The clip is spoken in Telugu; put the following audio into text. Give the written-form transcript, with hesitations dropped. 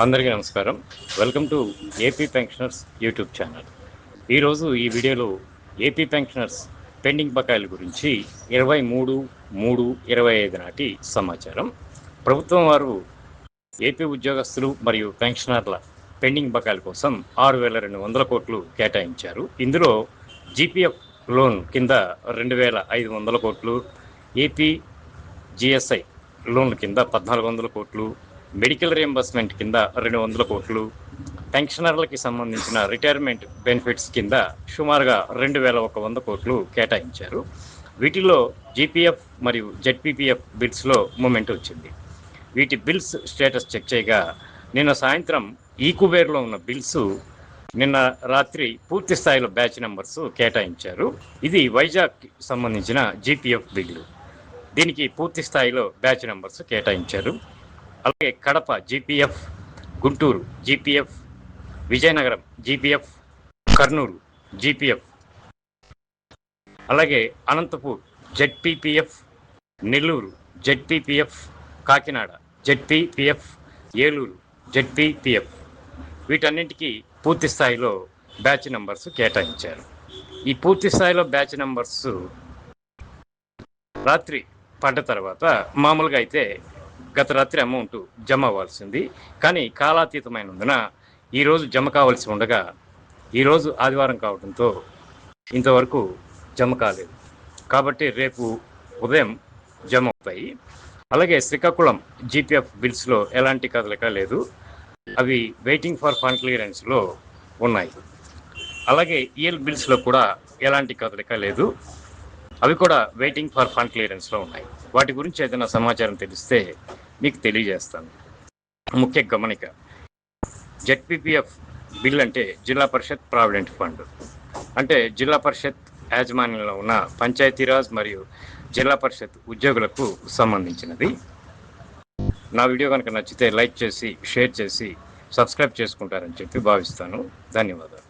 అందరికీ నమస్కారం. Welcome to AP pensioners YouTube channel. ఈరోజు ఈ వీడియోలో ఏపీ పెన్షనర్స్ పెండింగ్ బకాయిల గురించి 23/3/25 నాటి సమాచారం. ప్రభుత్వం వారు ఏపీ ఉద్యోగస్తులు మరియు పెన్షనర్ల పెండింగ్ బకాయిల కోసం 6,200 కోట్లు కేటాయించారు. ఇందులో జీపీఎఫ్ లోన్ కింద 2,500 కోట్లు, ఏపీ జిఎస్ఐ లోన్ల కింద 1,400 కోట్లు, మెడికల్ రియంబర్స్మెంట్ కింద 200 కోట్లు, పెన్షనర్లకి సంబంధించిన రిటైర్మెంట్ బెనిఫిట్స్ కింద సుమారుగా 2,100 కోట్లు కేటాయించారు. వీటిలో జీపీఎఫ్ మరియు జెడ్పీపీఎఫ్ బిల్స్లో మూమెంట్ వచ్చింది. వీటి బిల్స్ స్టేటస్ చెక్ చేయగా నిన్న సాయంత్రం ఈకుబేర్లో ఉన్న బిల్స్ నిన్న రాత్రి పూర్తి స్థాయిలో బ్యాచ్ నెంబర్స్ కేటాయించారు. ఇది వైజాగ్కి సంబంధించిన జీపీఎఫ్ బిల్లు. దీనికి పూర్తి స్థాయిలో బ్యాచ్ నెంబర్స్ కేటాయించారు. అలాగే Kadapa GPF, Guntur GPF, Vizianagaram GPF, Kurnool GPF, అలాగే Anantapur ZPPF, Nellore ZPPF, Kakinada ZPPF, Eluru ZPPF, వీటన్నింటికీ పూర్తి స్థాయిలో బ్యాచ్ నెంబర్స్ కేటాయించారు. ఈ పూర్తి స్థాయిలో బ్యాచ్ నెంబర్స్ రాత్రి పడ్డ తర్వాత మామూలుగా అయితే గత రాత్రి అమౌంట్ జమ అవ్వాల్సింది, కానీ కాలాతీతమైనందున ఈరోజు జమ కావాల్సి ఉండగా ఈరోజు ఆదివారం కావడంతో ఇంతవరకు జమ కాలేదు. కాబట్టి రేపు ఉదయం జమ అవుతాయి. అలాగే శ్రీకాకుళం జీపీఎఫ్ బిల్స్లో ఎలాంటి కదలిక లేదు, అవి వెయిటింగ్ ఫర్ ఫండ్ క్లియరెన్స్లో ఉన్నాయి. అలాగే ఈఎల్ బిల్స్లో కూడా ఎలాంటి కదలిక లేదు, అవి కూడా వెయిటింగ్ ఫర్ ఫండ్ క్లియరెన్స్లో ఉన్నాయి. వాటి గురించి ఏదైనా సమాచారం తెలిస్తే మీకు తెలియజేస్తాను. ముఖ్య గమనిక, జెడ్పీపీఎఫ్ బిల్ అంటే జిల్లా పరిషత్ ప్రావిడెంట్ ఫండ్, అంటే జిల్లా పరిషత్ యాజమాన్యంలో ఉన్న పంచాయతీరాజ్ మరియు జిల్లా పరిషత్ ఉద్యోగులకు సంబంధించినది. నా వీడియో కనుక నచ్చితే లైక్ చేసి, షేర్ చేసి, సబ్స్క్రైబ్ చేసుకుంటారని చెప్పి భావిస్తాను. ధన్యవాదాలు.